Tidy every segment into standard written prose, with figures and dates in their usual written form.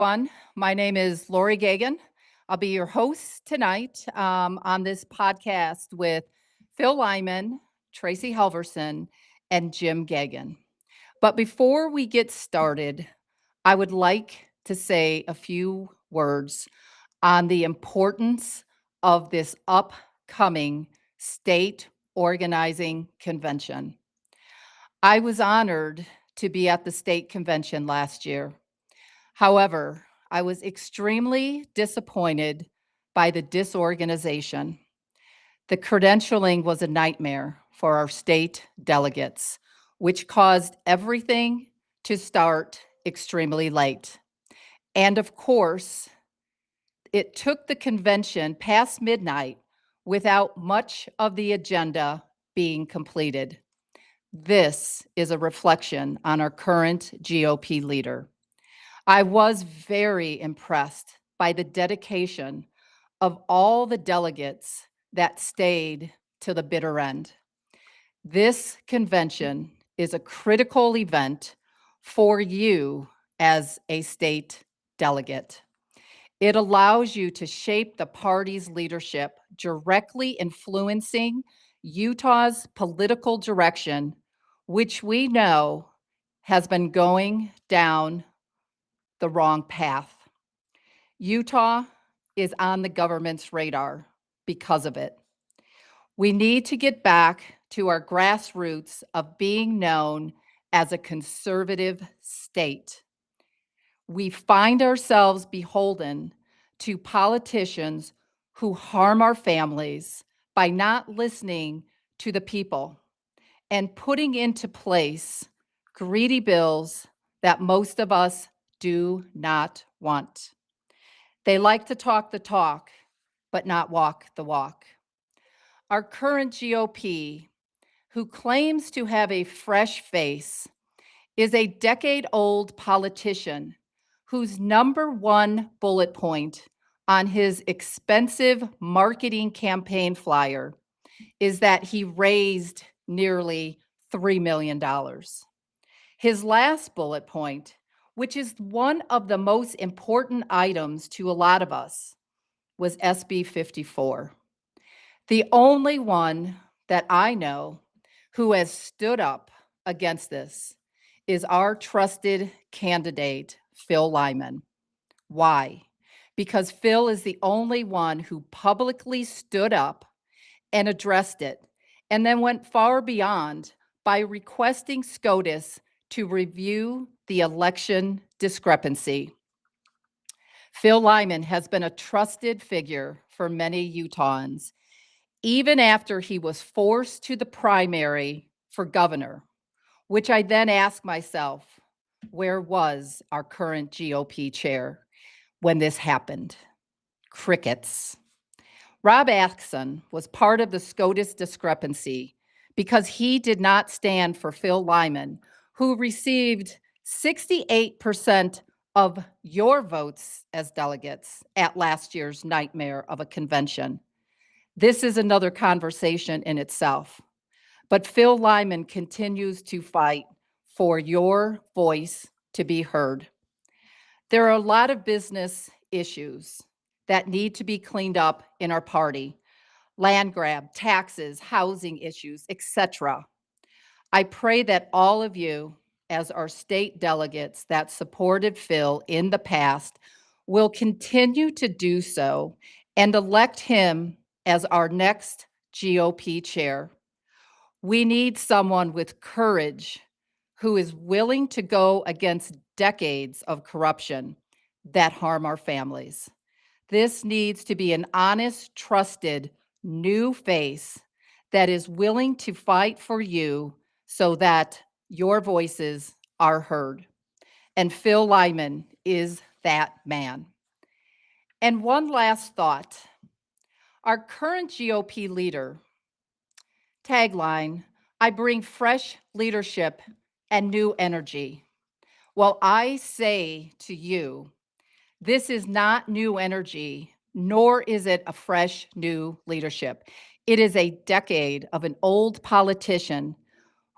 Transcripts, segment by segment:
Everyone. My name is Lori Gagan. I'll be your host tonight on this podcast with Phil Lyman, Tracy Helverson, and Jim Gagan. But before we get started, I would like to say a few words on the importance of this upcoming state organizing convention. I was honored to be at the state convention last year. However, I was extremely disappointed by the disorganization. The credentialing was a nightmare for our state delegates, which caused everything to start extremely late. And of course, it took the convention past midnight without much of the agenda being completed. This is a reflection on our current GOP leader. I was very impressed by the dedication of all the delegates that stayed to the bitter end. This convention is a critical event for you as a state delegate. It allows you to shape the party's leadership, directly influencing Utah's political direction, which we know has been going down the wrong path. Utah is on the government's radar because of it. We need to get back to our grassroots of being known as a conservative state. We find ourselves beholden to politicians who harm our families by not listening to the people and putting into place greedy bills that most of us do not want. They like to talk the talk, but not walk the walk. Our current GOP, who claims to have a fresh face, is a decade-old politician whose number one bullet point on his expensive marketing campaign flyer is that he raised nearly $3 million. His last bullet point, which is one of the most important items to a lot of us, was SB 54. The only one that I know who has stood up against this is our trusted candidate, Phil Lyman. Why? Because Phil is the only one who publicly stood up and addressed it, and then went far beyond by requesting SCOTUS to review the election discrepancy. Phil Lyman has been a trusted figure for many Utahns, even after he was forced to the primary for governor, which I then asked myself, where was our current GOP chair when this happened? Crickets. Rob Axson was part of the SCOTUS discrepancy because he did not stand for Phil Lyman, who received 68% of your votes as delegates at last year's nightmare of a convention. This is another conversation in itself. But Phil Lyman continues to fight for your voice to be heard. There are a lot of business issues that need to be cleaned up in our party: land grab, taxes, housing issues, etc. I pray that all of you, as our state delegates that supported Phil in the past, will continue to do so and elect him as our next GOP chair. We need someone with courage who is willing to go against decades of corruption that harm our families. This needs to be an honest, trusted, new face that is willing to fight for you so that your voices are heard. And Phil Lyman is that man. And one last thought. Our current GOP leader, tagline, I bring fresh leadership and new energy. Well, I say to you, this is not new energy, nor is it a fresh new leadership. It is a decade of an old politician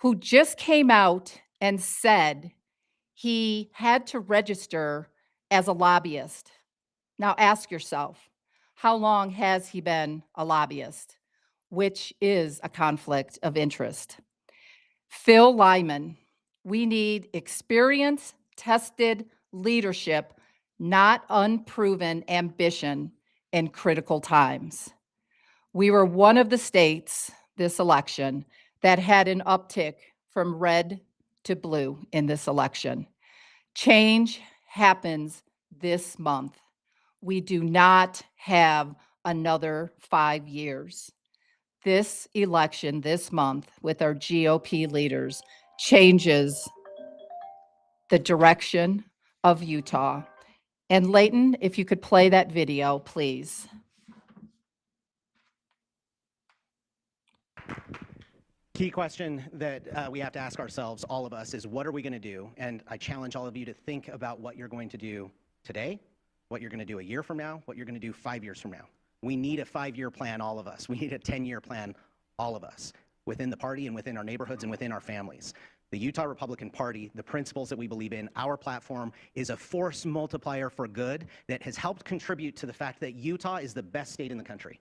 who just came out and said he had to register as a lobbyist. Now ask yourself, how long has he been a lobbyist? Which is a conflict of interest. Phil Lyman, we need experience, tested leadership, not unproven ambition in critical times. We were one of the states this election that had an uptick from red to blue in this election. Change happens this month. We do not have another 5 years. This election this month with our GOP leaders changes the direction of Utah. And Leighton, if you could play that video, please. Key question that we have to ask ourselves, all of us, is what are we going to do? And I challenge all of you to think about what you're going to do today, what you're going to do a year from now, what you're going to do 5 years from now. We need a 5-year plan, all of us. We need a 10-year plan, all of us, within the party and within our neighborhoods and within our families. The Utah Republican Party, the principles that we believe in, our platform is a force multiplier for good that has helped contribute to the fact that Utah is the best state in the country.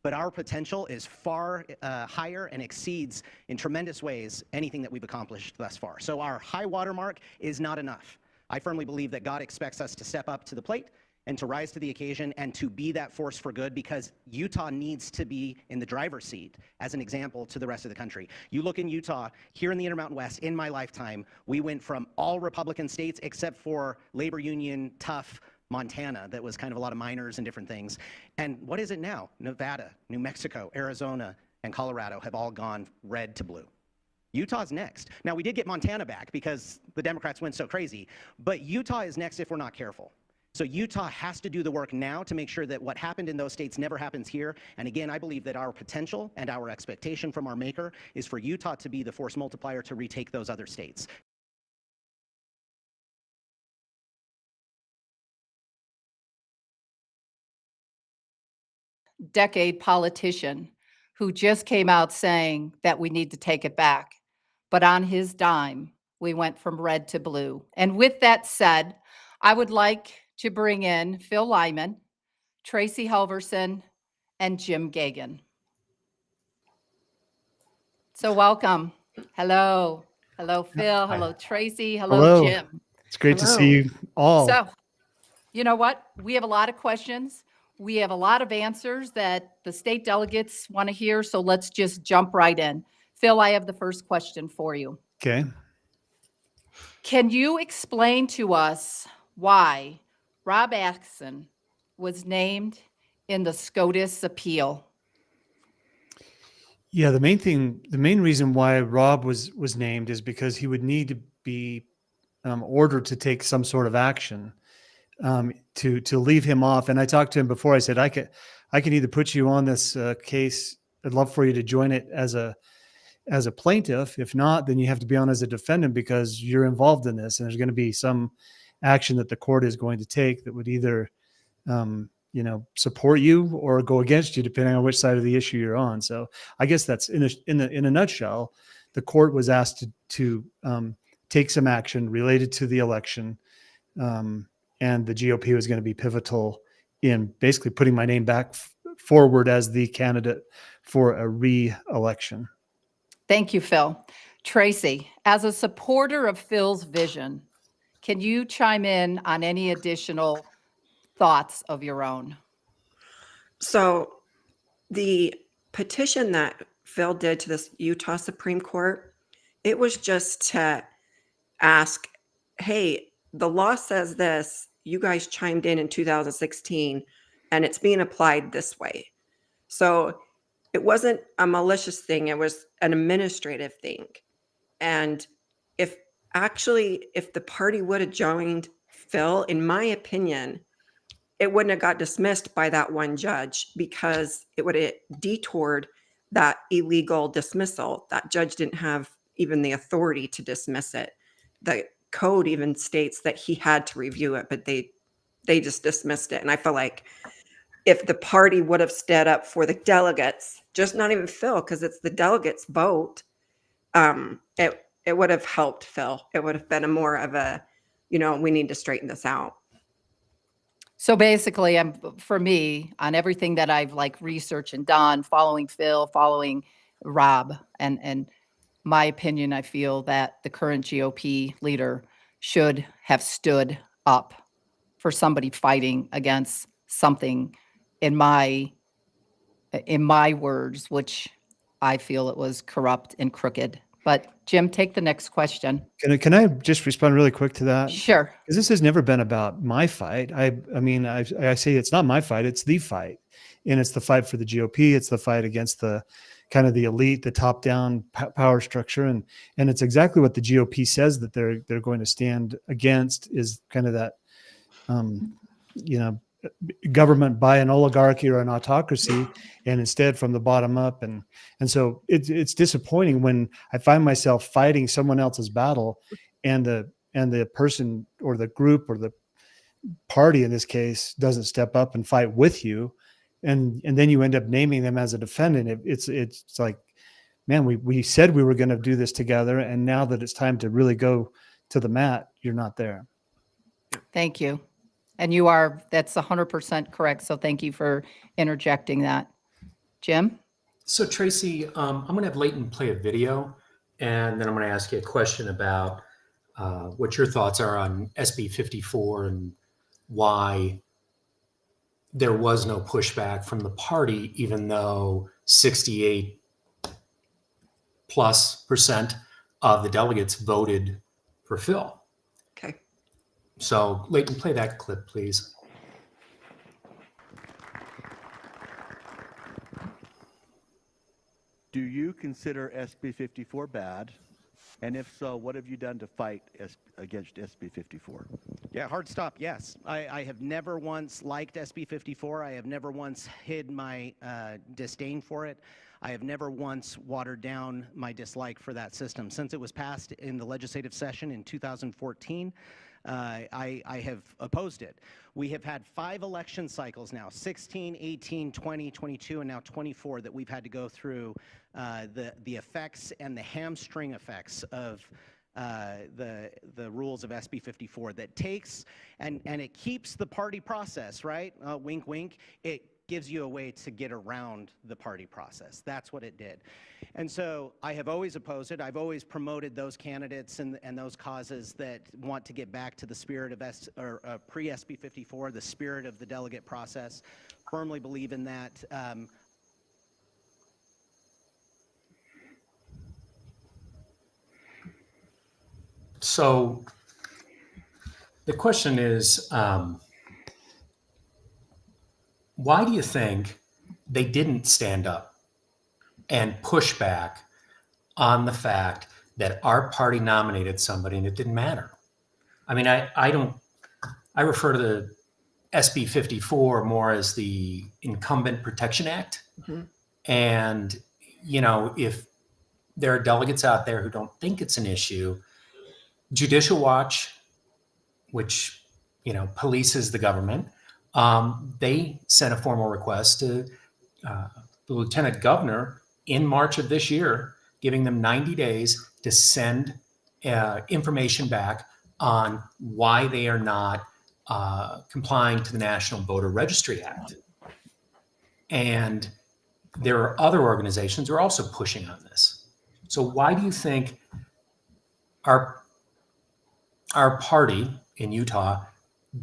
But our potential is far higher and exceeds in tremendous ways anything that we've accomplished thus far. So our high watermark is not enough. I firmly believe that God expects us to step up to the plate and to rise to the occasion and to be that force for good, because Utah needs to be in the driver's seat as an example to the rest of the country. You look in Utah, here in the Intermountain West, in my lifetime, we went from all Republican states except for labor union tough Montana, that was kind of a lot of miners and different things. And what is it now? Nevada, New Mexico, Arizona, and Colorado have all gone red to blue. Utah's next. Now, we did get Montana back because the Democrats went so crazy, but Utah is next if we're not careful. So Utah has to do the work now to make sure that what happened in those states never happens here. And again, I believe that our potential and our expectation from our maker is for Utah to be the force multiplier to retake those other states. Decade politician who just came out saying that we need to take it back. But on his dime, we went from red to blue. And with that said, I would like to bring in Phil Lyman, Tracy Helverson, and Jim Gagan. So welcome. Hello. Hello, Phil. Hello, Tracy. Hello, Jim. It's great to see you all. So, you know what? We have a lot of questions. We have a lot of answers that the state delegates want to hear. So let's just jump right in. Phil, I have the first question for you. Okay. Can you explain to us why Rob Axson was named in the SCOTUS appeal? Yeah, the main reason why Rob was named is because he would need to be ordered to take some sort of action to leave him off. And I talked to him before. I said, I can either put you on this case. I'd love for you to join it as a plaintiff. If not, then you have to be on as a defendant because you're involved in this. And there's going to be some action that the court is going to take that would either, support you or go against you, depending on which side of the issue you're on. So I guess that's in a nutshell. The court was asked to take some action related to the election. And the GOP was going to be pivotal in basically putting my name back forward as the candidate for a re-election. Thank you, Phil. Tracy, as a supporter of Phil's vision, can you chime in on any additional thoughts of your own? So the petition that Phil did to this Utah Supreme Court, it was just to ask, hey, the law says this, you guys chimed in 2016, and it's being applied this way. So it wasn't a malicious thing, it was an administrative thing. And if the party would have joined Phil, in my opinion, it wouldn't have got dismissed by that one judge because it would have detoured that illegal dismissal. That judge didn't have even the authority to dismiss it. The code even states that he had to review it, but they just dismissed it. And I feel like if the party would have stood up for the delegates, just not even Phil, because it's the delegates' vote, it would have helped Phil. It would have been more of a, we need to straighten this out. So basically, for me, on everything that I've like researched and done, following Phil, following Rob, and my opinion, I feel that the current GOP leader should have stood up for somebody fighting against something in my words, which I feel it was corrupt and crooked. But Jim, take the next question. Can I just respond really quick to that? Sure. Because this has never been about my fight. I mean, I say it's not my fight, it's the fight. And it's the fight for the GOP. It's the fight against the kind of the elite, the top down power structure. And it's exactly what the GOP says that they're going to stand against, is kind of that, you know, government by an oligarchy or an autocracy, and instead from the bottom up. And so it's disappointing when I find myself fighting someone else's battle, and the person or the group or the party in this case doesn't step up and fight with you, and then you end up naming them as a defendant. It's like, man, we said we were going to do this together, and now that it's time to really go to the mat, you're not there. Thank you. And that's 100% correct. So thank you for interjecting that. Jim? So Tracy, I'm going to have Leighton play a video, and then I'm going to ask you a question about what your thoughts are on SB 54 and why there was no pushback from the party, even though 68+% of the delegates voted for Phil. Okay. So Leighton, play that clip, please. Do you consider SB 54 bad? And if so, what have you done to fight against SB 54? Yeah, hard stop, yes. I have never once liked SB 54. I have never once hid my disdain for it. I have never once watered down my dislike for that system. Since it was passed in the legislative session in 2014, I have opposed it. We have had 5 election cycles now, 16, 18, 20, 22, and now 24, that we've had to go through the effects and the hamstring effects of the rules of SB 54 that takes and it keeps the party process, right? Wink, wink. It gives you a way to get around the party process. That's what it did. And so I have always opposed it. I've always promoted those candidates and those causes that want to get back to the spirit of pre-SB 54, the spirit of the delegate process. Firmly believe in that. So the question is, why do you think they didn't stand up and push back on the fact that our party nominated somebody and it didn't matter? I mean, I refer to the SB 54 more as the Incumbent Protection Act. Mm-hmm. And, you know, if there are delegates out there who don't think it's an issue, Judicial Watch, which, you know, polices the government, they sent a formal request to the lieutenant governor in March of this year, giving them 90 days to send information back on why they are not complying to the National Voter Registry Act. And there are other organizations who are also pushing on this. So why do you think our party in Utah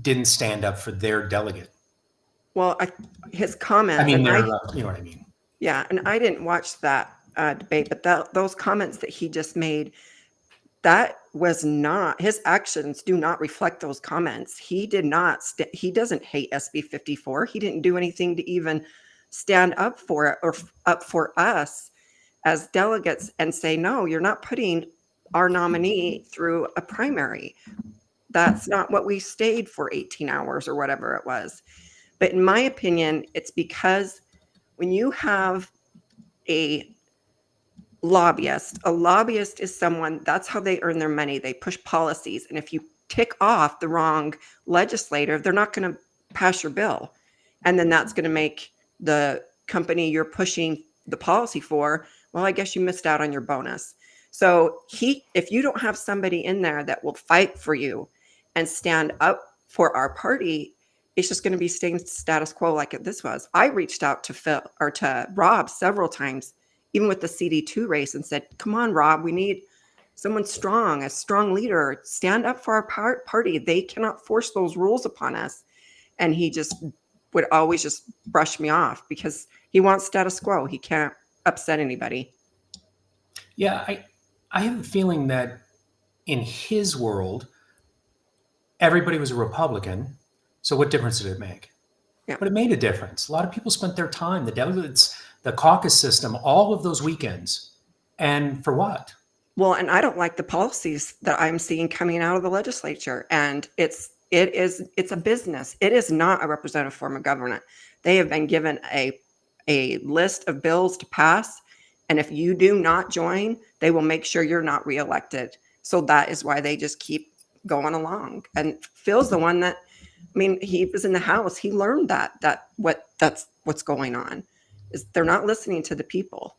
didn't stand up for their delegate? Well, his comments. I mean, you know what I mean? Yeah, and I didn't watch that debate, but those comments that he just made, that was not, his actions do not reflect those comments. He did not, he doesn't hate SB 54. He didn't do anything to even stand up for it or up for us as delegates and say, no, you're not putting our nominee through a primary. That's not what we stayed for 18 hours or whatever it was. But in my opinion, it's because when you have a lobbyist is someone, that's how they earn their money. They push policies. And if you tick off the wrong legislator, they're not going to pass your bill. And then that's going to make the company you're pushing the policy for, well, I guess you missed out on your bonus. So if you don't have somebody in there that will fight for you and stand up for our party, it's just going to be staying status quo like this was. I reached out to Phil or to Rob several times, even with the CD2 race, and said, come on, Rob, we need someone strong, a strong leader. Stand up for our party. They cannot force those rules upon us. And he just would always just brush me off because he wants status quo. He can't upset anybody. Yeah, I have a feeling that in his world, everybody was a Republican. So what difference did it make? Yeah. But it made a difference. A lot of people spent their time, the delegates, the caucus system, all of those weekends. And for what? Well, and I don't like the policies that I'm seeing coming out of the legislature. And it's a business. It is not a representative form of government. They have been given a list of bills to pass. And if you do not join, they will make sure you're not reelected. So that is why they just keep going along. And Phil's the one that, I mean, he was in the House. He learned that's what's going on, is they're not listening to the people.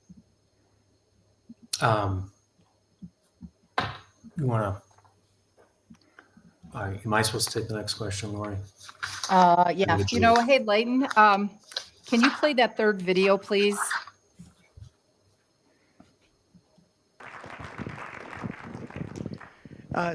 You want to? Am I supposed to take the next question, Lori? Yeah. Hey, Leighton, can you play that third video, please?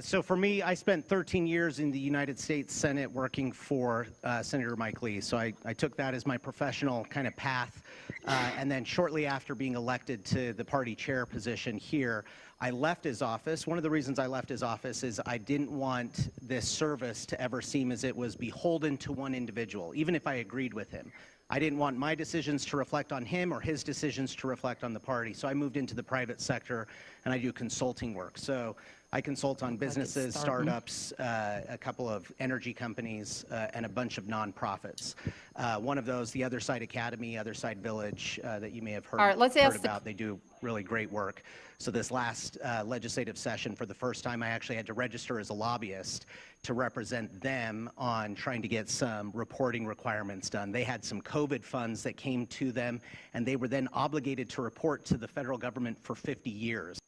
So for me, I spent 13 years in the United States Senate working for Senator Mike Lee. So I took that as my professional kind of path. And then shortly after being elected to the party chair position here, I left his office. One of the reasons I left his office is I didn't want this service to ever seem as it was beholden to one individual, even if I agreed with him. I didn't want my decisions to reflect on him or his decisions to reflect on the party. So I moved into the private sector and I do consulting work. So I consult on businesses, startups, a couple of energy companies, and a bunch of nonprofits. One of those, the Other Side Academy, Other Side Village, that you may have heard, All right, let's heard ask about. They do really great work. So this last legislative session, for the first time, I actually had to register as a lobbyist to represent them on trying to get some reporting requirements done. They had some COVID funds that came to them, and they were then obligated to report to the federal government for 50 years.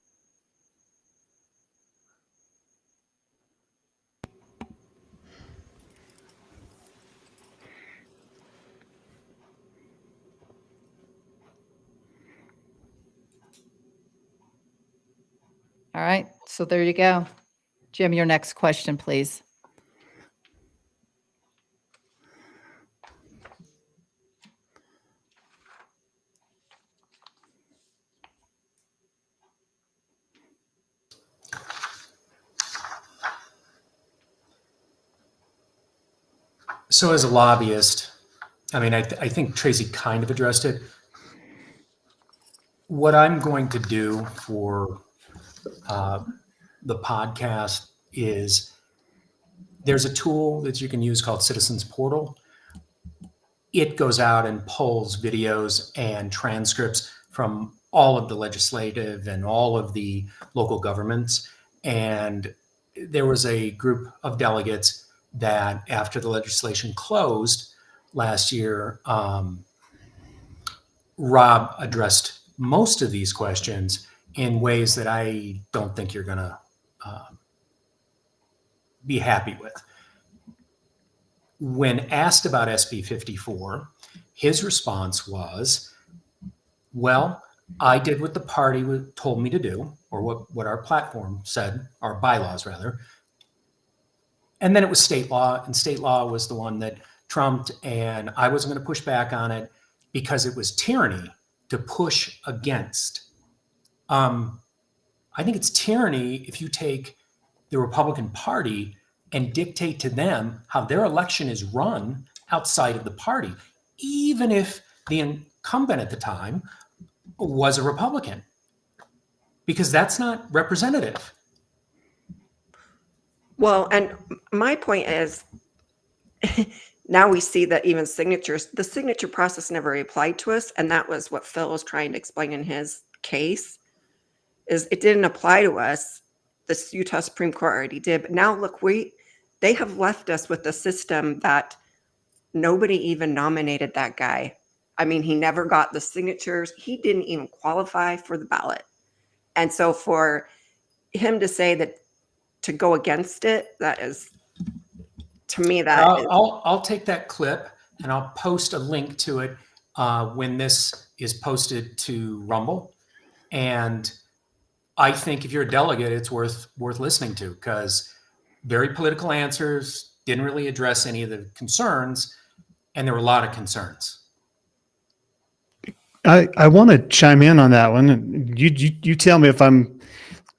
All right, so there you go. Jim, your next question, please. So as a lobbyist, I mean, I think Tracy kind of addressed it. What I'm going to do for the podcast is there's a tool that you can use called Citizens Portal. It goes out and pulls videos and transcripts from all of the legislative and all of the local governments. And there was a group of delegates that after the legislation closed last year, Rob addressed most of these questions in ways that I don't think you're going to be happy with. When asked about SB 54, his response was, well, I did what the party told me to do, or what our platform said, our bylaws rather. And then it was state law, and state law was the one that trumped, and I wasn't going to push back on it because it was tyranny to push against. I think it's tyranny if you take the Republican Party and dictate to them how their election is run outside of the party, even if the incumbent at the time was a Republican, because that's not representative. Well, and my point is, now we see that even the signature process never applied to us. And that was what Phil was trying to explain in his case, is it didn't apply to us. The Utah Supreme Court already did. But now look, they have left us with a system that nobody even nominated that guy. I mean, he never got the signatures. He didn't even qualify for the ballot. And so for him to say that, to go against it, that is, to me, that is, I'll take that clip and I'll post a link to it when this is posted to Rumble. And I think if you're a delegate, it's worth listening to, because very political answers, didn't really address any of the concerns, and there were a lot of concerns. I want to chime in on that one. You tell me if I'm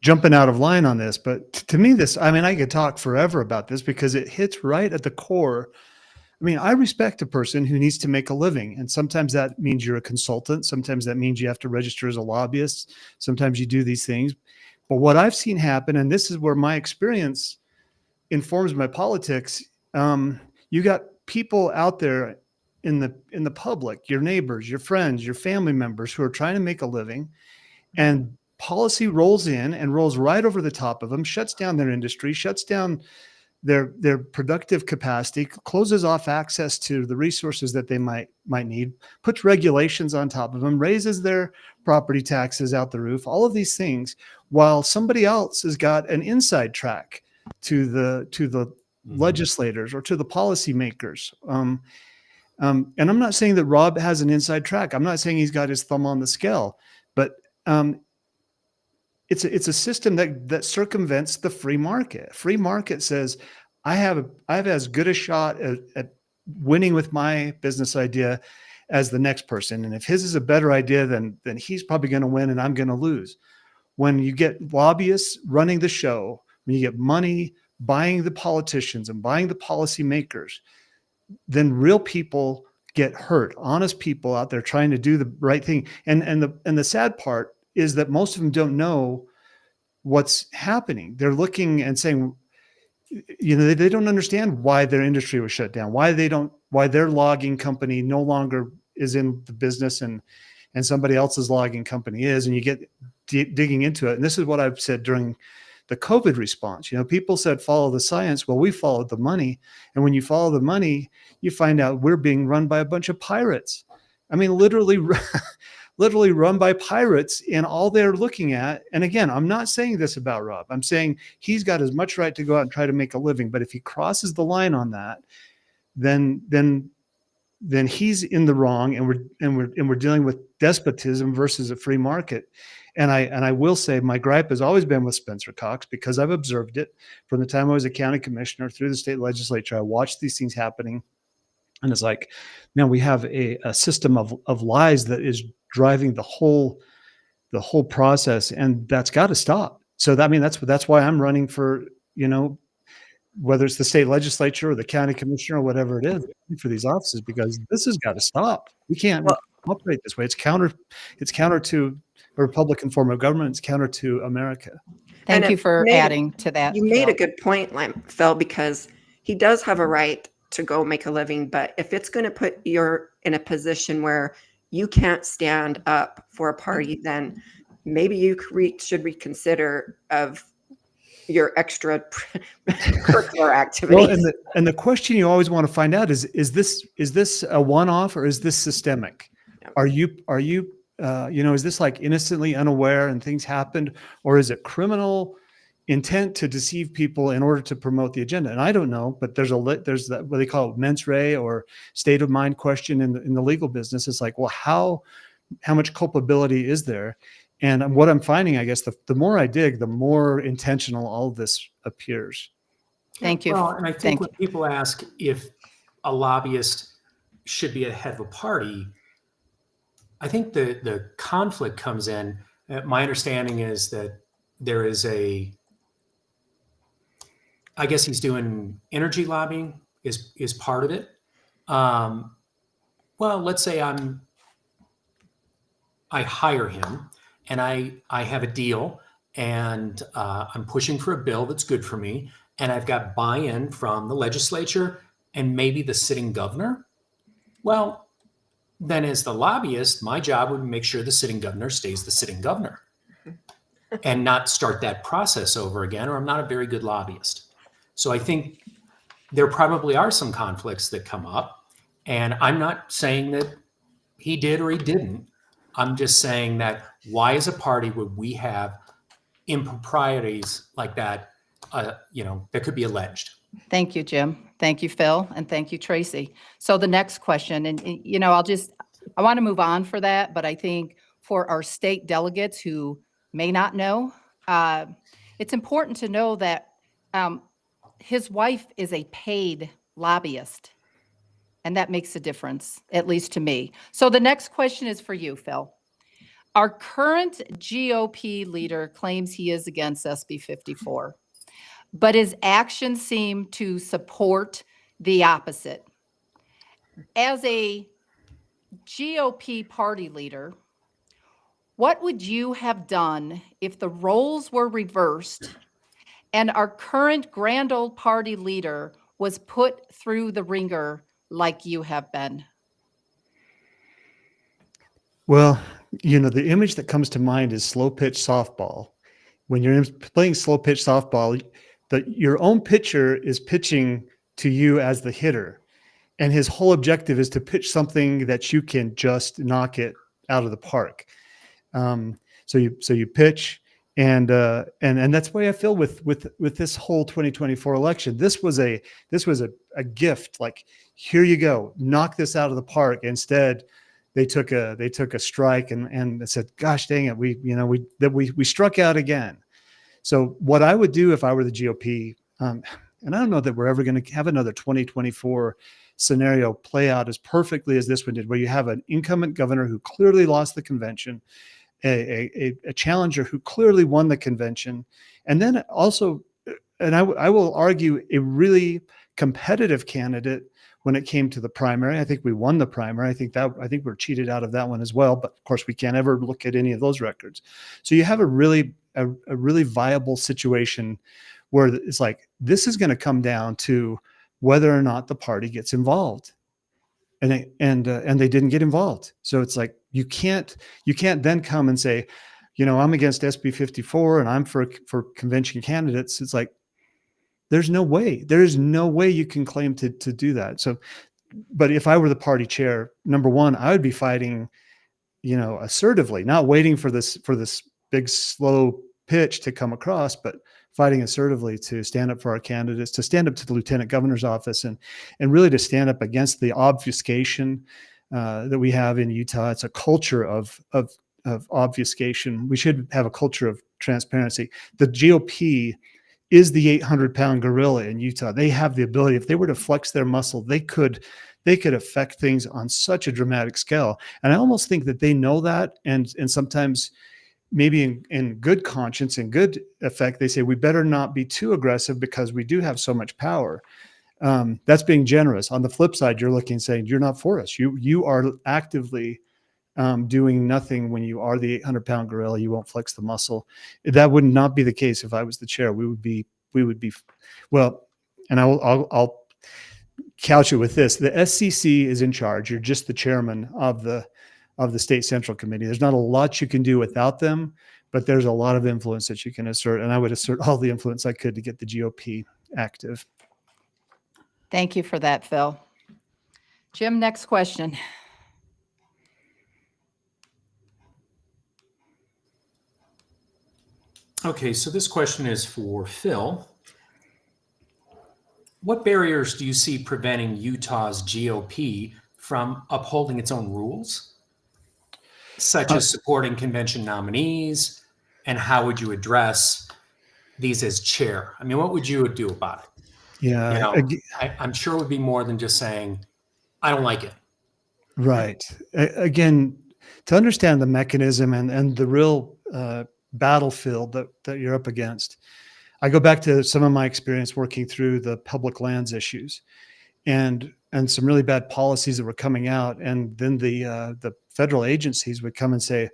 jumping out of line on this, but to me, I could talk forever about this because it hits right at the core. I mean, I respect a person who needs to make a living. And sometimes that means you're a consultant. Sometimes that means you have to register as a lobbyist. Sometimes you do these things. But what I've seen happen, and this is where my experience informs my politics, you got people out there in the public, your neighbors, your friends, your family members who are trying to make a living, and policy rolls in and rolls right over the top of them, shuts down their industry, shuts down their productive capacity, closes off access to the resources that they might need, puts regulations on top of them, raises their property taxes out the roof, all of these things, while somebody else has got an inside track to the legislators or to the policymakers. And I'm not saying that Rob has an inside track. I'm not saying he's got his thumb on the scale, but it's a system that circumvents the free market. Free market says, I have as good a shot at winning with my business idea as the next person. And if his is a better idea, then he's probably going to win and I'm going to lose. When you get lobbyists running the show, when you get money buying the politicians and buying the policymakers, then real people get hurt. Honest people out there trying to do the right thing. And the sad part is that most of them don't know what's happening. They're looking and saying, they don't understand why their industry was shut down, why their logging company no longer is in the business and somebody else's logging company is. And you get digging into it. And this is what I've said during the COVID response. People said, follow the science. Well, we followed the money. And when you follow the money, you find out we're being run by a bunch of pirates. I mean, literally run by pirates, and all they're looking at. And again, I'm not saying this about Rob. I'm saying he's got as much right to go out and try to make a living. But if he crosses the line on that, then he's in the wrong, and we're dealing with despotism versus a free market. And I will say my gripe has always been with Spencer Cox, because I've observed it from the time I was a county commissioner through the state legislature. I watched these things happening, and it's like, man, we have a system of lies that is driving the whole process, and that's got to stop. So that's why I'm running for, whether it's the state legislature or the county commissioner or whatever it is, for these offices, because this has got to stop. We can't operate this way. It's counter to a Republican form of government. It's counter to America. Thank you for adding to that. You made a good point, Phil, because he does have a right to go make a living. But if it's going to put you in a position where you can't stand up for a party, then maybe you should reconsider of your extra curricular activities. Well, and the question you always want to find out is this a one-off, or is this systemic? Yep. Are you is this like innocently unaware and things happened, or is it criminal intent to deceive people in order to promote the agenda? And I don't know, but there's that, what they call it, mens rea, or state of mind question in the legal business. It's like, well, how much culpability is there? And what I'm finding, I guess, the more I dig, the more intentional all of this appears. Thank you. Well, and I think when people ask if a lobbyist should be at the head of a party, I think the conflict comes in. My understanding is that there is I guess he's doing energy lobbying is part of it. Well, let's say I hire him and I have a deal, and I'm pushing for a bill that's good for me, and I've got buy-in from the legislature and maybe the sitting governor. Well, then as the lobbyist, my job would make sure the sitting governor stays the sitting governor and not start that process over again, or I'm not a very good lobbyist. So I think there probably are some conflicts that come up, and I'm not saying that he did or he didn't. I'm just saying that why as a party would we have improprieties like that, that could be alleged? Thank you, Jim. Thank you, Phil, and thank you, Tracy. So the next question, and I want to move on for that, but I think for our state delegates who may not know, uh, it's important to know that um, his wife is a paid lobbyist, and that makes a difference, at least to me. So the next question is for you, Phil. Our current GOP leader claims he is against SB 54, but his actions seem to support the opposite. As a GOP party leader, what would you have done if the roles were reversed and our current grand old party leader was put through the ringer like you have been? Well, the image that comes to mind is slow pitch softball. When you're playing slow pitch softball, your own pitcher is pitching to you as the hitter, and his whole objective is to pitch something that you can just knock it out of the park. So you pitch, and that's why I feel with this whole 2024 election. This was a gift. Like, here you go, knock this out of the park. Instead, they took a strike and said, "Gosh dang it, we struck out again." So what I would do if I were the GOP, and I don't know that we're ever going to have another 2024 scenario play out as perfectly as this one did, where you have an incumbent governor who clearly lost the convention, a challenger who clearly won the convention, and then also, and I will argue, a really competitive candidate when it came to the primary. I think we won the primary. I think we're cheated out of that one as well. But of course, we can't ever look at any of those records. So you have a really viable situation where it's like, this is going to come down to whether or not the party gets involved, and they didn't get involved. So it's like, you can't then come and say, I'm against SB 54 and I'm for convention candidates. It's like, there's no way you can claim to do that. So, but if I were the party chair, number one, I would be fighting, assertively, not waiting for this big slow pitch to come across, but fighting assertively to stand up for our candidates, to stand up to the lieutenant governor's office, and really to stand up against the obfuscation that we have in Utah. It's a culture of obfuscation. We should have a culture of transparency. The GOP is the 800-pound gorilla in Utah. They have the ability, if they were to flex their muscle, they could affect things on such a dramatic scale. And I almost think that they know that, and sometimes, maybe in good conscience and good effect, they say, we better not be too aggressive because we do have so much power. That's being generous. On the flip side, you're looking and saying, you're not for us. You are actively doing nothing. When you are the 800-pound gorilla, you won't flex the muscle. That would not be the case if I was the chair. We would be well, and I'll couch it with this: the SCC is in charge. You're just the chairman of the state central committee. There's not a lot you can do without them, but there's a lot of influence that you can assert, and I would assert all the influence I could to get the GOP active. Thank you for that, Phil. Jim, next question. Okay, so this question is for Phil. What barriers do you see preventing Utah's GOP from upholding its own rules, such as supporting convention nominees? And how would you address these as chair? I mean, what would you do about it? Yeah, I'm sure it would be more than just saying, I don't like it. Right. Again, to understand the mechanism and the real battlefield that you're up against, I go back to some of my experience working through the public lands issues and some really bad policies that were coming out. And then the federal agencies would come and say,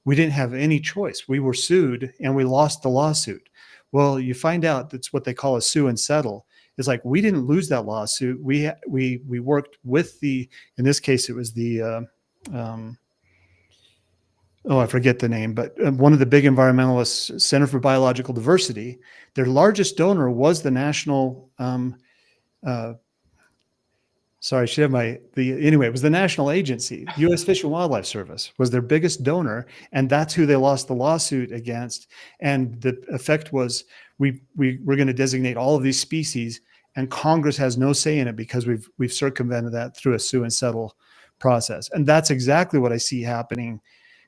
we didn't have any choice. We were sued and we lost the lawsuit. Well, you find out that's what they call a sue and settle. It's like, we didn't lose that lawsuit. We worked with in this case, it was the, I forget the name, but one of the big environmentalists, Center for Biological Diversity, their largest donor was the national, it was the national agency. U.S. Fish and Wildlife Service was their biggest donor, and that's who they lost the lawsuit against. And the effect was, we were going to designate all of these species and Congress has no say in it because we've circumvented that through a sue and settle process. And that's exactly what I see happening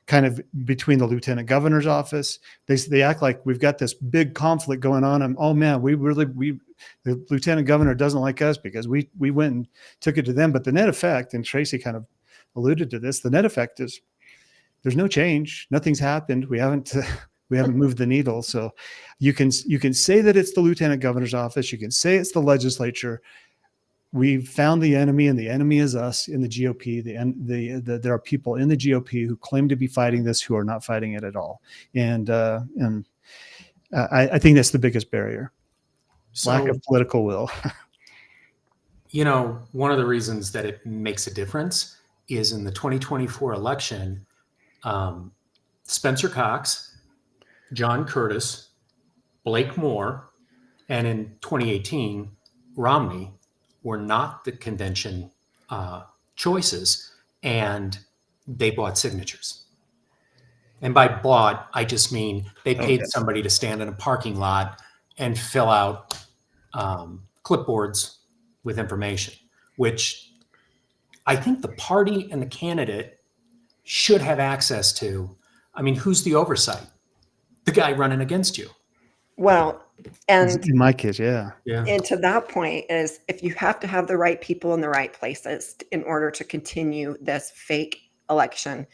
kind of between the lieutenant governor's office. They act like we've got this big conflict going on, and oh man, the lieutenant governor doesn't like us because we went and took it to them. But the net effect, and Tracy kind of alluded to this, the net effect is there's no change. Nothing's happened. We haven't moved the needle. So you can say that it's the lieutenant governor's office. You can say it's the legislature. We've found the enemy, and the enemy is us in the GOP. There are people in the GOP who claim to be fighting this who are not fighting it at all. And I think that's the biggest barrier. Lack of political will. One of the reasons that it makes a difference is in the 2024 election, Spencer Cox, John Curtis, Blake Moore, and in 2018, Romney were not the convention choices, and they bought signatures. And by bought, I just mean they paid somebody to stand in a parking lot and fill out clipboards with information, which I think the party and the candidate should have access to. I mean, who's the oversight? The guy running against you. Well, and In my case, yeah. and to that point is if you have to have the right people in the right places in order to continue this fake election,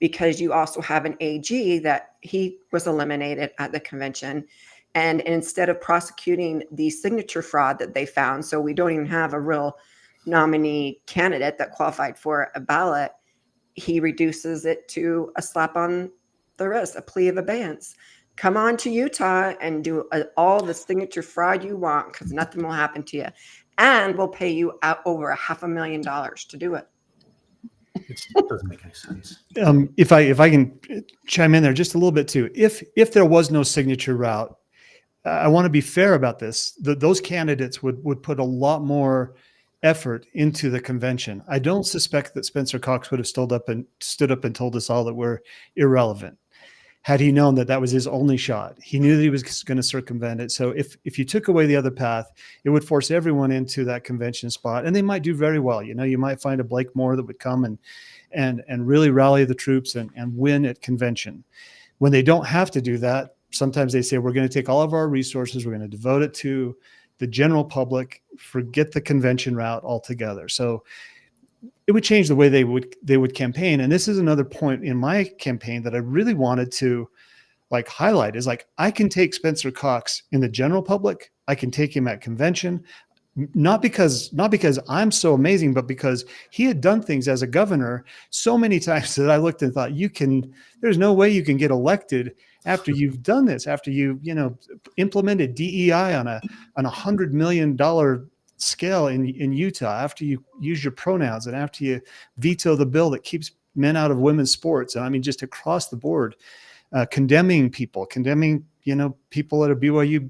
because you also have an AG that he was eliminated at the convention. And instead of prosecuting the signature fraud that they found, so we don't even have a real nominee candidate that qualified for a ballot, he reduces it to a slap on the wrist, a plea of abeyance. Come on to Utah and do all the signature fraud you want, because nothing will happen to you. And we'll pay you out over $500,000 to do it. It doesn't make any sense. If I can chime in there just a little bit too, if there was no signature route, I want to be fair about this. Those candidates would put a lot more effort into the convention. I don't suspect that Spencer Cox would have stood up and told us all that we're irrelevant. Had he known that was his only shot, he knew that he was going to circumvent it. So if you took away the other path, it would force everyone into that convention spot, and they might do very well. You might find a Blake Moore that would come and really rally the troops and win at convention. When they don't have to do that, sometimes they say, we're going to take all of our resources, we're going to devote it to the general public, forget the convention route altogether. So it would change the way they would campaign. And this is another point in my campaign that I really wanted to highlight is I can take Spencer Cox in the general public. I can take him at convention, not because I'm so amazing, but because he had done things as a governor so many times that I looked and thought, there's no way you can get elected after you've done this, after you implemented DEI on a $100 million scale in Utah, after you use your pronouns, and after you veto the bill that keeps men out of women's sports. And I mean, just across the board, condemning people at a BYU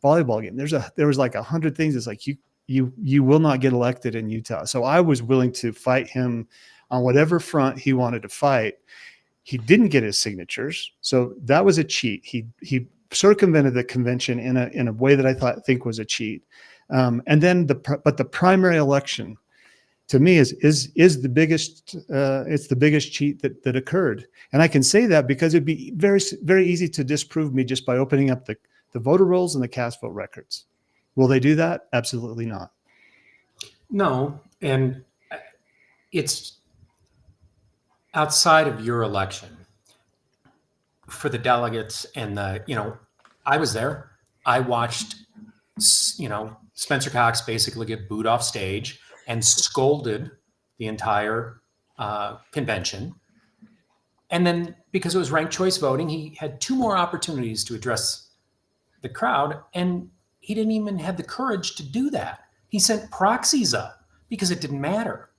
volleyball game. There was 100 things. It's like you will not get elected in Utah. So I was willing to fight him on whatever front he wanted to fight. He didn't get his signatures, so that was a cheat. He circumvented the convention in a way that I think was a cheat. And then the primary election, to me, is the biggest. It's the biggest cheat that occurred, and I can say that because it'd be very, very easy to disprove me just by opening up the voter rolls and the cast vote records. Will they do that? Absolutely not. No, and it's outside of your election for the delegates and I was there. I watched, Spencer Cox basically get booed off stage and scolded the entire convention. And then because it was ranked choice voting, he had 2 more opportunities to address the crowd, and he didn't even have the courage to do that. He sent proxies up because it didn't matter.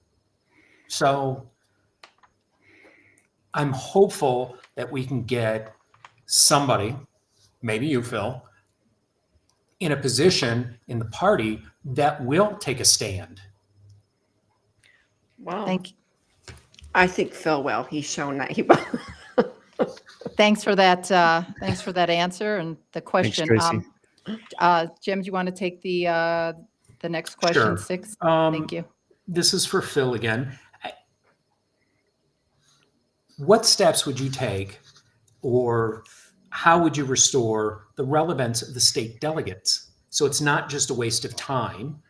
So I'm hopeful that we can get somebody, maybe you, Phil, in a position in the party that will take a stand. Wow. Thank you. I think Phil will. He's shown that he will. Thanks for that. Thanks for that answer and the question. Tracy. Jim, do you want to take the the next question, Sure. 6. Um, Thank you. This is for Phil again. What steps would you take, or how would you restore the relevance of the state delegates? So it's not just a waste of time,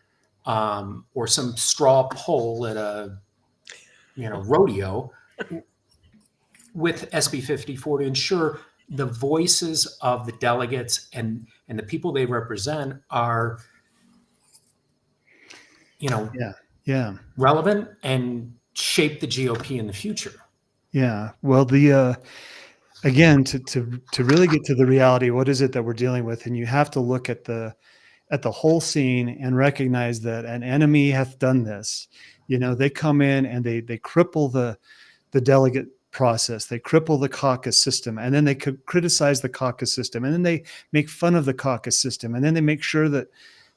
or some straw poll at a rodeo with SB 54 to ensure the voices of the delegates and the people they represent are Yeah. relevant and shape the GOP in the future. Yeah. Well, the again, to really get to the reality, what is it that we're dealing with? And you have to look at the whole scene and recognize that an enemy hath done this. They come in and they cripple the delegate process. They cripple the caucus system, and then they could criticize the caucus system, and then they make fun of the caucus system, and then they make sure that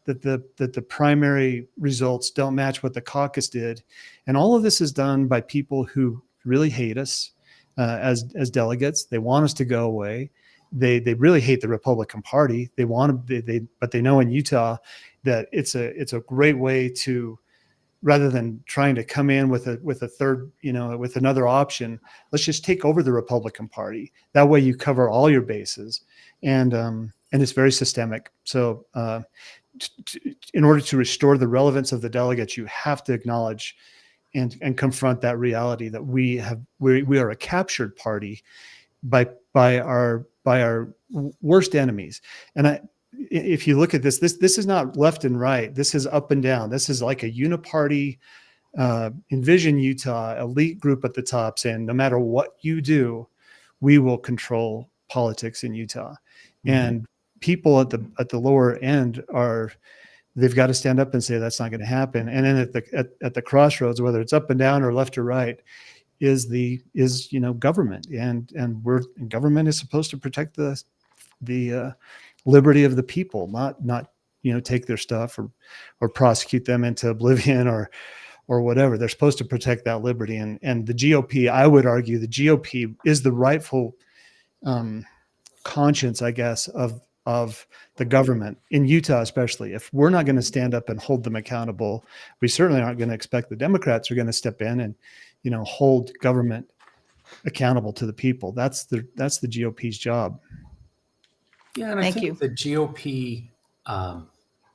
the primary results don't match what the caucus did. And all of this is done by people who really hate us as delegates. They want us to go away. They really hate the Republican Party. They want to, but they know in Utah that it's a great way to, rather than trying to come in with a third, with another option, let's just take over the Republican Party. That way you cover all your bases, and it's very systemic. So in order to restore the relevance of the delegates, you have to acknowledge and confront that reality that we are a captured party by our worst enemies. And if you look at this is not left and right. This is up and down. This is like a uniparty, Envision Utah elite group at the top saying, no matter what you do, we will control politics in Utah. Mm-hmm. And people at the lower end they've got to stand up and say that's not going to happen. And then at the crossroads, whether it's up and down or left or right, is government, and government is supposed to protect the liberty of the people, not take their stuff or prosecute them into oblivion or whatever. They're supposed to protect that liberty. And the GOP, I would argue, the GOP is the rightful conscience, I guess, of the government in Utah, especially. If we're not going to stand up and hold them accountable, we certainly aren't going to expect the Democrats are going to step in and hold government accountable to the people. That's the GOP's job. Yeah, and I think the GOP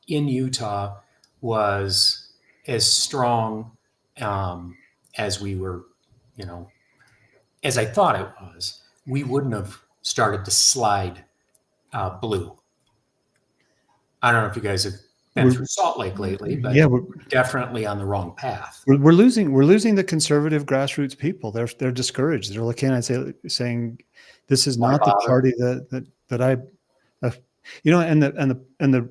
in Utah was as strong as we were, as I thought it was. We wouldn't have started to slide blue. I don't know if you guys have been through Salt Lake lately, but yeah, we're definitely on the wrong path. We're losing the conservative grassroots people. They're discouraged. They're looking at saying, this is not the party that I, and the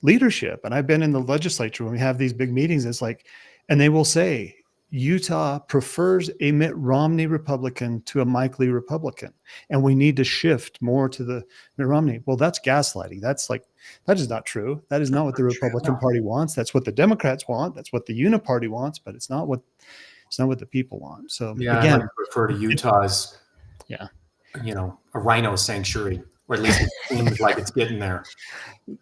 leadership. And I've been in the legislature when we have these big meetings. It's like, and they will say, Utah prefers a Mitt Romney Republican to a Mike Lee Republican, and we need to shift more to the Mitt Romney. Well, that's gaslighting. That is not true. That is not what the Republican Party wants. That's what the Democrats want. That's what the Uniparty wants, but it's not what the people want. So yeah, again, I would refer to Utah as a rhino sanctuary, or at least it seems like it's getting there.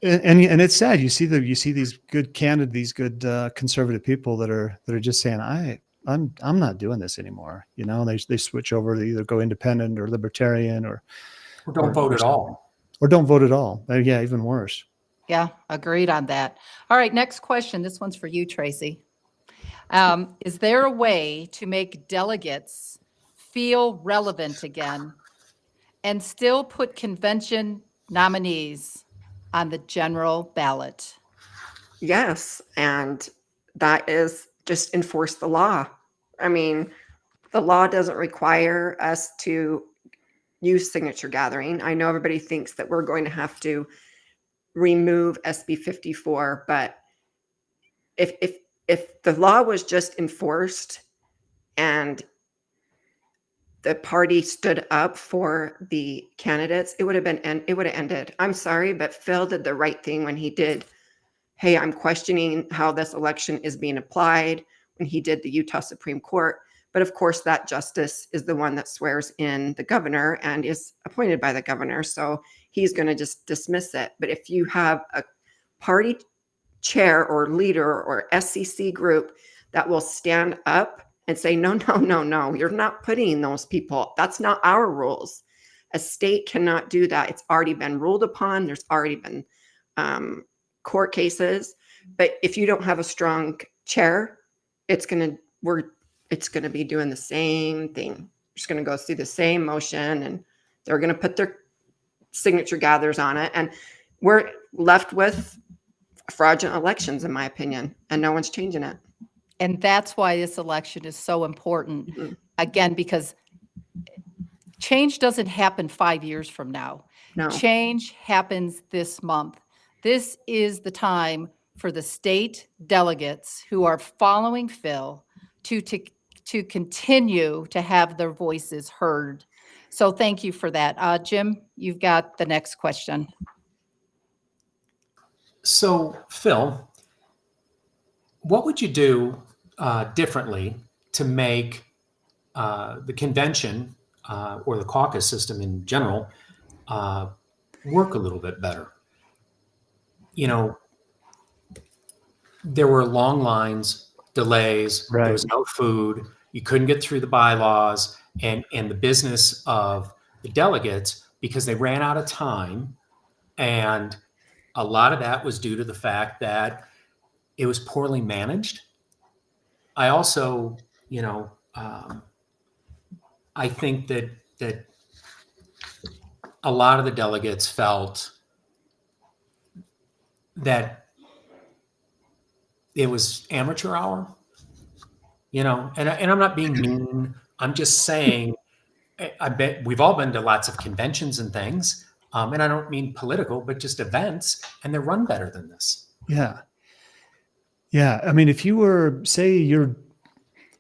And it's sad. You see these good candidates, these good conservative people that are just saying, I'm not doing this anymore. They switch over to either go independent or libertarian or don't vote at all. Or don't vote at all. Yeah, even worse. Yeah, agreed on that. All right, next question. This one's for you, Tracy. Is there a way to make delegates feel relevant again and still put convention nominees on the general ballot? Yes, and that is just enforce the law. I mean, the law doesn't require us to use signature gathering. I know everybody thinks that we're going to have to remove SB 54, but if the law was just enforced and the party stood up for the candidates, it would have ended. I'm sorry, but Phil did the right thing when he did, hey, I'm questioning how this election is being applied, when he did the Utah Supreme Court. But of course, that justice is the one that swears in the governor and is appointed by the governor. So he's going to just dismiss it. But if you have a party chair or leader or SCC group that will stand up and say, no, no, no, no, you're not putting those people. That's not our rules. A state cannot do that. It's already been ruled upon. There's already been court cases. But if you don't have a strong chair, it's going to be doing the same thing. Just going to go through the same motion, and they're going to put their signature gathers on it. And we're left with fraudulent elections, in my opinion, and no one's changing it. And that's why this election is so important. Mhm. Again, because change doesn't happen 5 years from now. No. Change happens this month. This is the time for the state delegates who are following Phil to continue to have their voices heard. So thank you for that. Jim, you've got the next question. So, Phil, what would you do differently to make the convention or the caucus system in general work a little bit better? You know, there were long lines, delays, Right. there was no food, you couldn't get through the bylaws and the business of the delegates because they ran out of time. And a lot of that was due to the fact that it was poorly managed. I also, I think that a lot of the delegates felt that it was amateur hour, and I'm not being mean. I'm just saying, I bet we've all been to lots of conventions and things. And I don't mean political, but just events, and they're run better than this. Yeah. Yeah. I mean, if you were, say you're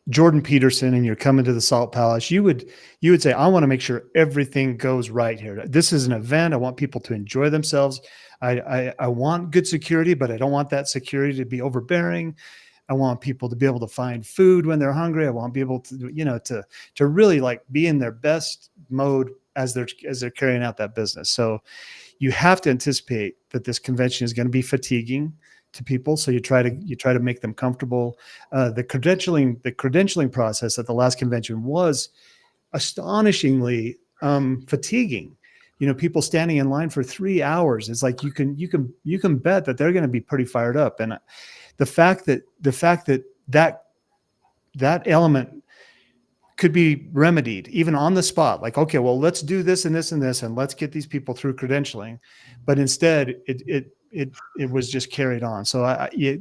Jordan Peterson and you're coming to the Salt Palace, you would say, I want to make sure everything goes right here. This is an event. I want people to enjoy themselves. I want good security, but I don't want that security to be overbearing. I want people to be able to find food when they're hungry. I want people to, to really like be in their best mode as they're carrying out that business. So you have to anticipate that this convention is going to be fatiguing to people. So you try to make them comfortable. The credentialing process at the last convention was astonishingly fatiguing. People standing in line for 3 hours. It's like you can bet that they're going to be pretty fired up. And the fact that element could be remedied even on the spot, like, okay, well, let's do this and this and this, and let's get these people through credentialing. But instead, it was just carried on. So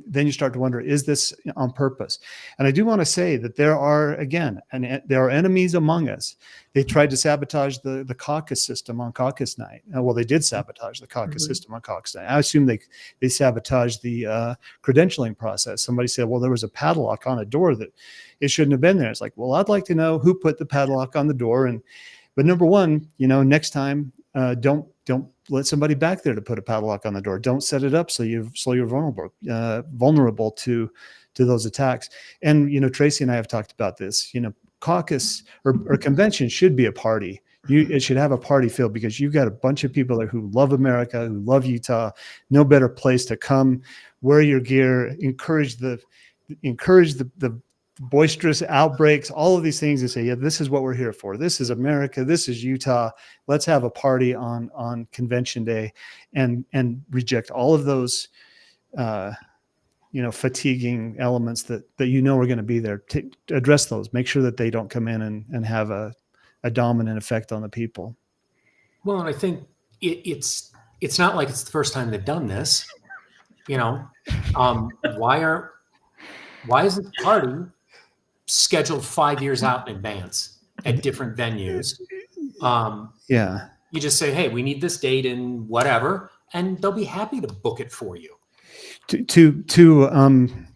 then you start to wonder, is this on purpose? And I do want to say that there are enemies among us. They tried to sabotage the caucus system on caucus night. Well, they did sabotage the caucus system on caucus night. I assume they sabotaged the credentialing process. Somebody said, well, there was a padlock on a door that it shouldn't have been there. It's like, well, I'd like to know who put the padlock on the door. But number one, next time, don't let somebody back there to put a padlock on the door. Don't set it up so you're vulnerable to those attacks. And Tracy and I have talked about this. Caucus or convention should be a party. It should have a party feel, because you've got a bunch of people there who love America, who love Utah. No better place to come, wear your gear, encourage the boisterous outbreaks, all of these things, and say, yeah, this is what we're here for. This is America. This is Utah. Let's have a party on convention day, and reject all of those, fatiguing elements that are going to be there. To address those, make sure that they don't come in and have a dominant effect on the people. Well, and I think it's not like it's the first time they've done this. Why isn't the party scheduled 5 years out in advance at different venues? You just say, hey, we need this date in whatever, and they'll be happy to book it for you. To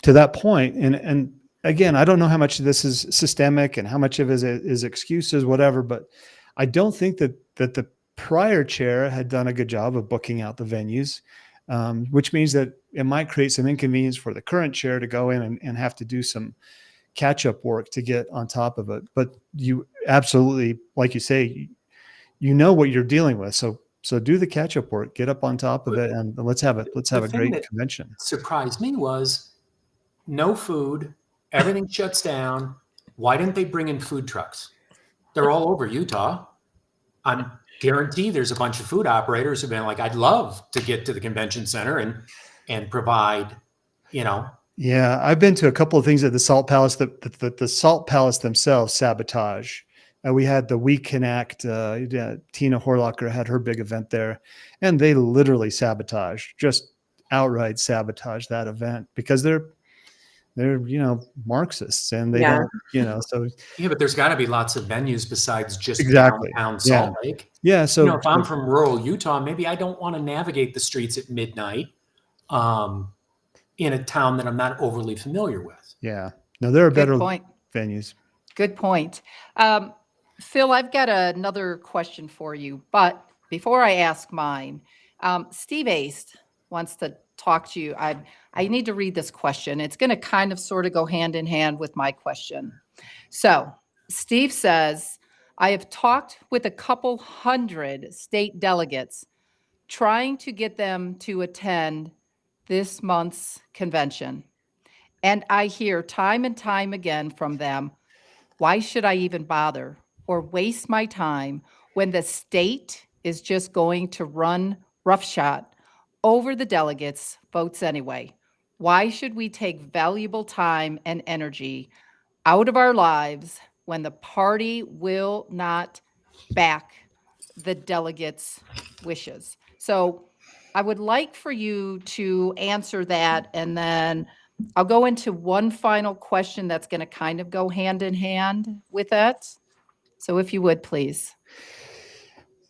that point, and again, I don't know how much of this is systemic and how much of it is excuses, whatever, but I don't think that the prior chair had done a good job of booking out the venues, which means that it might create some inconvenience for the current chair to go in and have to do some catch-up work to get on top of it. But you absolutely, like you say, what you're dealing with. So So do the catch-up work, get up on top of it, and let's have a thing great that convention. surprised me was no food, everything shuts down. Why didn't they bring in food trucks? They're all over Utah. I'm guarantee there's a bunch of food operators who've been like, I'd love to get to the convention center and provide, you know. Yeah, I've been to a couple of things at the Salt Palace that the Salt Palace themselves sabotage. We had the We Connect, Tina Horlocker had her big event there, and they literally just outright sabotage that event because they're Marxists, and they Yeah. don't, so Yeah, but there's got to be lots of venues besides just exactly. downtown Yeah. Salt Lake. Yeah. So If I'm from rural Utah, maybe I don't want to navigate the streets at midnight in a town that I'm not overly familiar with. yeah, no, there are Good better point. venues. Good point. Phil, I've got another question for you, but before I ask mine, Steve Ace wants to talk to you. I need to read this question. It's going to kind of sort of go hand in hand with my question. So Steve says, I have talked with a couple hundred state delegates trying to get them to attend this month's convention. And I hear time and time again from them, why should I even bother or waste my time when the state is just going to run roughshod over the delegates' votes anyway? Why should we take valuable time and energy out of our lives when the party will not back the delegates' wishes? So I would like for you to answer that, and then I'll go into one final question that's going to kind of go hand in hand with that. So if you would, please.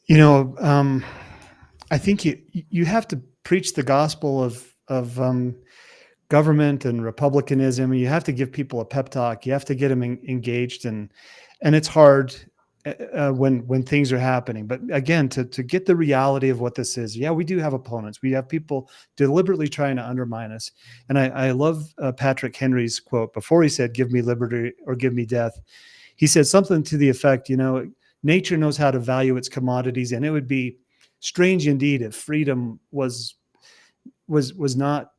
I think you have to preach the gospel of government and republicanism. You have to give people a pep talk. You have to get them engaged, and it's hard when things are happening. But again, to get the reality of what this is, yeah, we do have opponents. We have people deliberately trying to undermine us. And I love Patrick Henry's quote before he said, "Give me liberty or give me death." He said something to the effect, nature knows how to value its commodities, and it would be strange indeed if freedom was not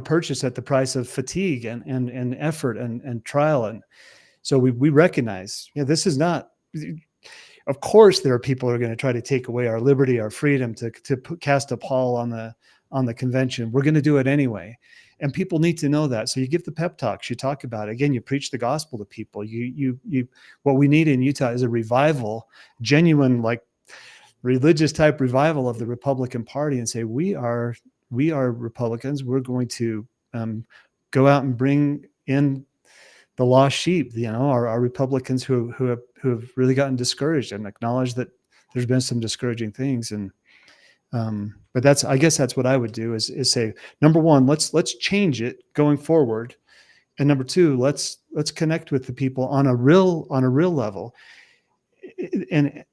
purchased at the price of fatigue and effort and trial. And so we recognize this is not, of course there are people who are going to try to take away our liberty, our freedom, to cast a pall on the convention. We're going to do it anyway, and people need to know that. So you give the pep talks, you talk about it. Again, you preach the gospel to people. You what we need in Utah is a revival, genuine, like religious type revival of the Republican Party, and say we are Republicans. We're going to go out and bring in the lost sheep. Our Republicans who have really gotten discouraged, and acknowledge that there's been some discouraging things. And but I guess that's what I would do is say, number one, let's change it going forward, and number two, let's connect with the people on a real level. And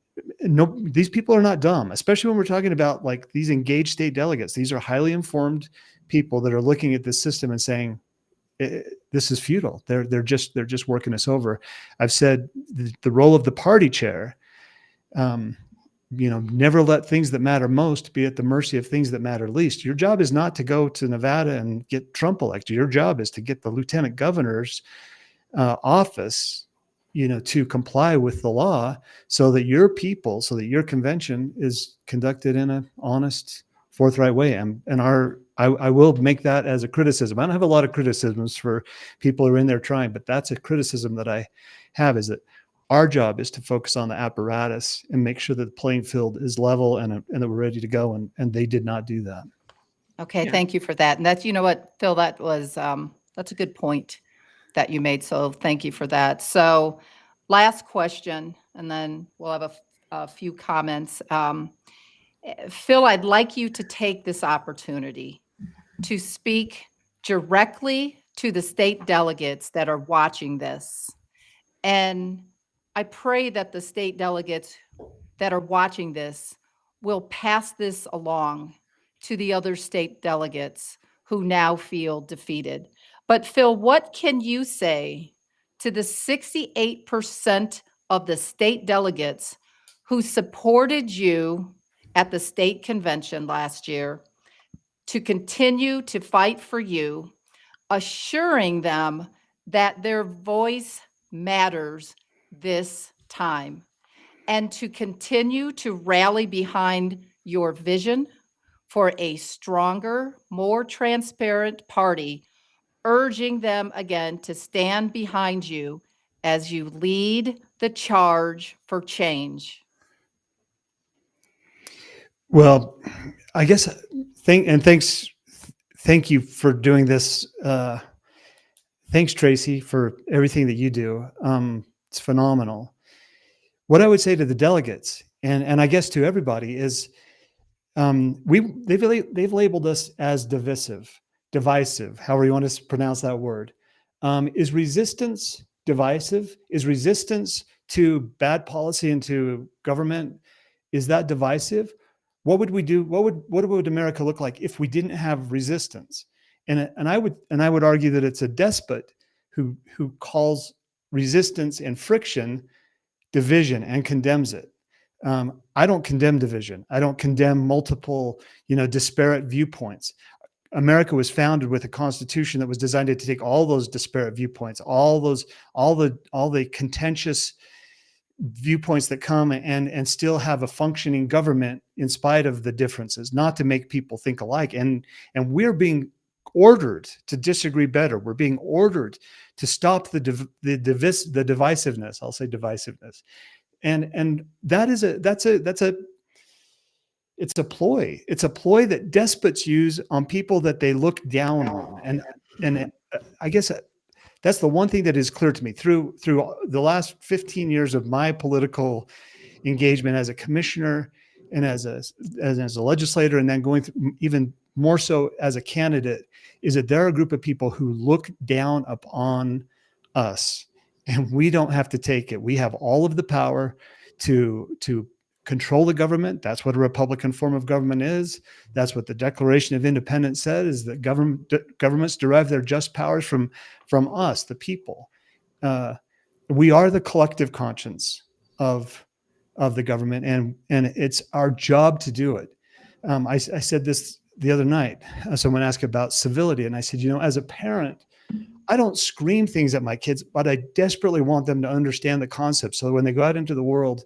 no, these people are not dumb, especially when we're talking about like these engaged state delegates. These are highly informed people that are looking at this system and saying, this is futile. They're just working us over. I've said the role of the party chair, never let things that matter most be at the mercy of things that matter least. Your job is not to go to Nevada and get Trump elected. Your job is to get the lieutenant governor's office, to comply with the law, so that your convention is conducted in an honest, forthright way. And I will make that as a criticism. I don't have a lot of criticisms for people who are in there trying, but that's a criticism that I have, is that our job is to focus on the apparatus and make sure that the playing field is level and that we're ready to go. And they did not do that. Okay, Yeah. thank you for that. And that's, what, Phil, that was, that's a good point that you made. So thank you for that. So last question, and then we'll have a few comments. Phil, I'd like you to take this opportunity to speak directly to the state delegates that are watching this. And I pray that the state delegates that are watching this will pass this along to the other state delegates who now feel defeated. But Phil, what can you say to the 68% of the state delegates who supported you at the state convention last year to continue to fight for you, assuring them that their voice matters this time, and to continue to rally behind your vision for a stronger, more transparent party, urging them again to stand behind you as you lead the charge for change. Well, I guess thank you for doing this. Thanks, Tracy, for everything that you do. It's phenomenal. What I would say to the delegates, and I guess to everybody, is they've labeled us as divisive, however you want to pronounce that word. Is resistance divisive? Is resistance to bad policy and to government, is that divisive? What would we do? What would America look like if we didn't have resistance? And I would argue that it's a despot who calls resistance and friction division and condemns it. I don't condemn division. I don't condemn multiple, disparate viewpoints. America was founded with a constitution that was designed to take all those disparate viewpoints, all the contentious viewpoints that come and still have a functioning government in spite of the differences, not to make people think alike. And we're being ordered to disagree better. We're being ordered to stop the divisiveness. I'll say divisiveness. And that's a ploy. It's a ploy that despots use on people that they look down on. And I guess that's the one thing that is clear to me through the last 15 years of my political engagement as a commissioner and as a legislator, and then going through even more so as a candidate, is that there are a group of people who look down upon us, and we don't have to take it. We have all of the power to control the government. That's what a Republican form of government is. That's what the Declaration of Independence said, is that governments derive their just powers from us, the people. We are the collective conscience of the government, and it's our job to do it. I said this the other night. Someone asked about civility, and I said, as a parent, I don't scream things at my kids, but I desperately want them to understand the concept, so that when they go out into the world,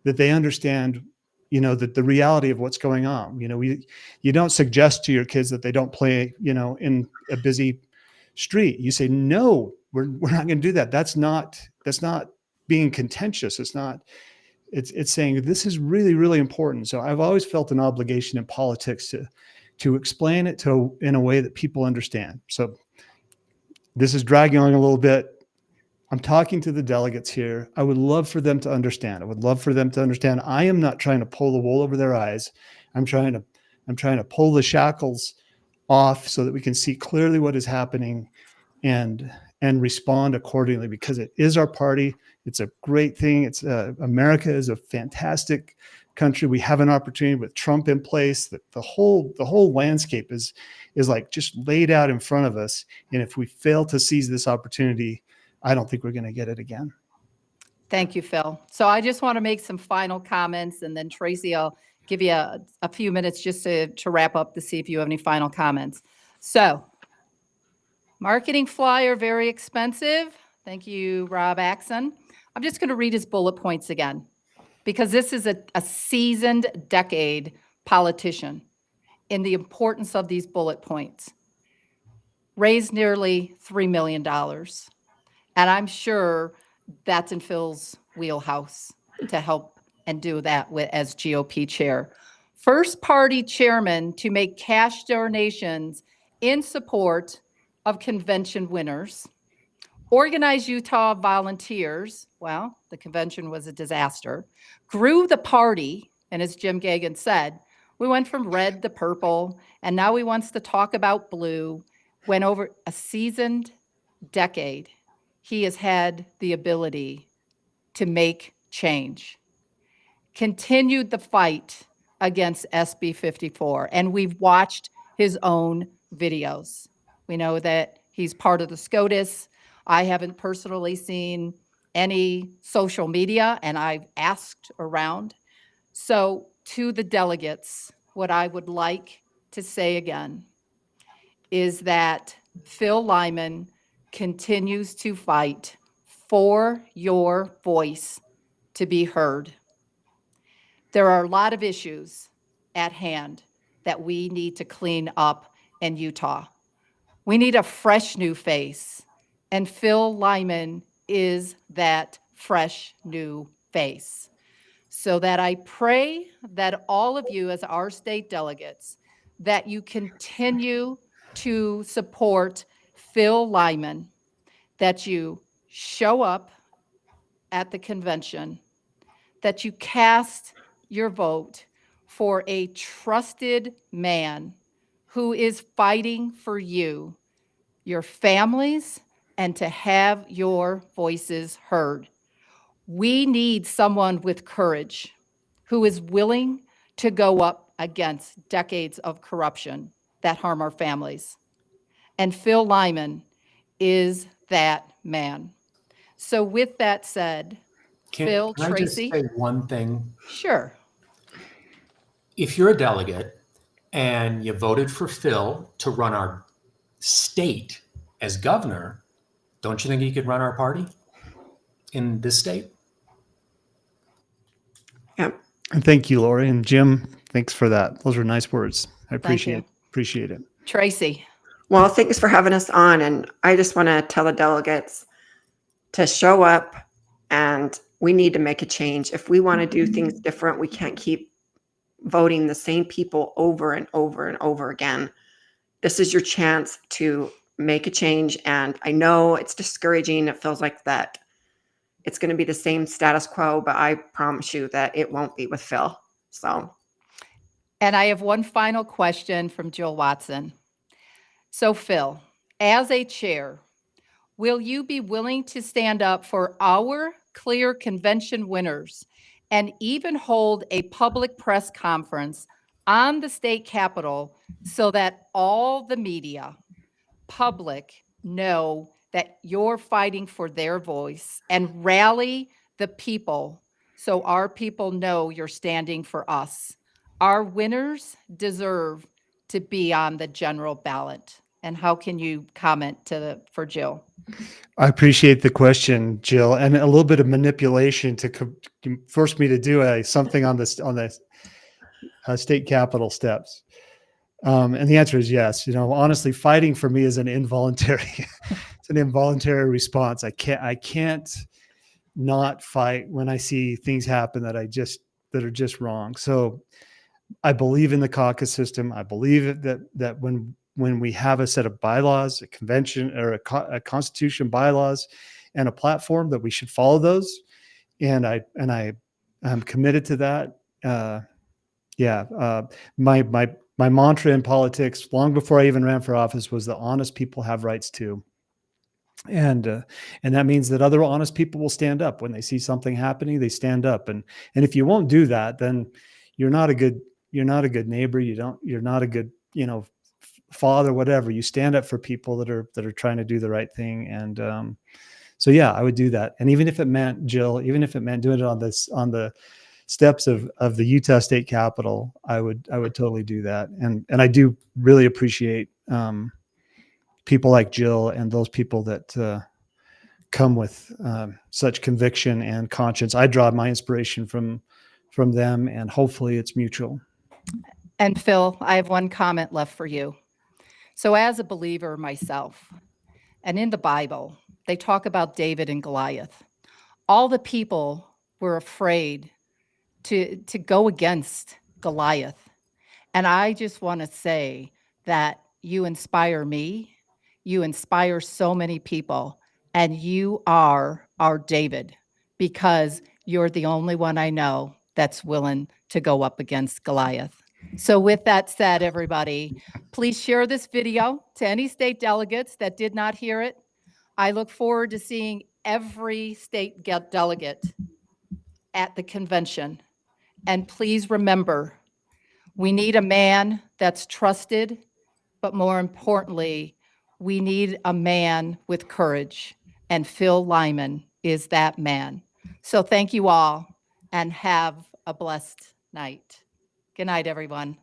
that they understand, that the reality of what's going on. You don't suggest to your kids that they don't play, in a busy street. You say, no, we're not going to do that. That's not being contentious. It's saying this is really, really important. So I've always felt an obligation in politics to explain it in a way that people understand. So this is dragging on a little bit. I'm talking to the delegates here. I would love for them to understand. I am not trying to pull the wool over their eyes. I'm trying to pull the shackles off so that we can see clearly what is happening and respond accordingly, because it is our party. It's a great thing. America is a fantastic country. We have an opportunity with Trump in place. That the whole landscape is like just laid out in front of us. And if we fail to seize this opportunity, I don't think we're going to get it again. Thank you, Phil. So I just want to make some final comments, and then Tracy, I'll give you a few minutes just to wrap up to see if you have any final comments. So, marketing flyer, very expensive. Thank you, Rob Axon. I'm just going to read his bullet points again, because this is a seasoned decade politician in the importance of these bullet points. Raised nearly $3 million. And I'm sure that's in Phil's wheelhouse to help and do that as GOP chair. First party chairman to make cash donations in support of convention winners. Organized Utah volunteers. Well, the convention was a disaster. Grew the party, and as Jim Gagan said, we went from red to purple, and now he wants to talk about blue. Went over a seasoned decade. He has had the ability to make change. Continued the fight against SB 54, and we've watched his own videos. We know that he's part of the SCOTUS. I haven't personally seen any social media, and I've asked around. So to the delegates, what I would like to say again is that Phil Lyman continues to fight for your voice to be heard. There are a lot of issues at hand that we need to clean up in Utah. We need a fresh new face, and Phil Lyman is that fresh new face. So that I pray that all of you as our state delegates, that you continue to support Phil Lyman, that you show up at the convention, that you cast your vote for a trusted man who is fighting for you, your families, and to have your voices heard. We need someone with courage who is willing to go up against decades of corruption that harm our families. And Phil Lyman is that man. So with that said, Phil, Can I just Tracy? say one thing? Sure. If you're a delegate and you voted for Phil to run our state as governor, don't you think he could run our party in this state? Yeah. And thank you, Lori. And Jim, thanks for that. Those were nice words. I you. appreciate it. Tracy. Well, thanks for having us on. And I just want to tell the delegates to show up, and we need to make a change. If we want to do things different, we can't keep voting the same people over and over and over again. This is your chance to make a change. And I know it's discouraging. It feels like that it's going to be the same status quo, but I promise you that it won't be with Phil. So. And I have one final question from Jill Watson. So Phil, as a chair, will you be willing to stand up for our clear convention winners and even hold a public press conference on the state capitol so that all the media, public, know that you're fighting for their voice, and rally the people so our people know you're standing for us? Our winners deserve to be on the general ballot. And how can you comment for Jill? I appreciate the question, Jill, and a little bit of manipulation to force me to do something on the state capitol steps. And the answer is yes. You know, honestly, fighting for me is an involuntary, it's an involuntary response. I can't not fight when I see things happen that are just wrong. So I believe in the caucus system. I believe that when we have a set of bylaws, a convention or a constitution, bylaws, and a platform, that we should follow those. And I'm committed to that. My mantra in politics, long before I even ran for office, was that honest people have rights too. And that means that other honest people will stand up when they see something happening. They stand up, and if you won't do that, then you're not a good neighbor. You're not a good, father, whatever. You stand up for people that are trying to do the right thing. And so yeah, I would do that. And even if it meant, Jill, doing it on the steps of the Utah State Capitol, I would totally do that. And I do really appreciate people like Jill and those people that come with such conviction and conscience. I draw my inspiration from them, and hopefully it's mutual. And Phil, I have one comment left for you. So as a believer myself, and in the Bible, they talk about David and Goliath. All the people were afraid to go against Goliath. And I just want to say that you inspire me. You inspire so many people, and you are our David, because you're the only one I know that's willing to go up against Goliath. So with that said, everybody, please share this video to any state delegates that did not hear it. I look forward to seeing every state delegate at the convention. And please remember, we need a man that's trusted, but more importantly, we need a man with courage, and Phil Lyman is that man. So thank you all, and have a blessed night. Good night, everyone.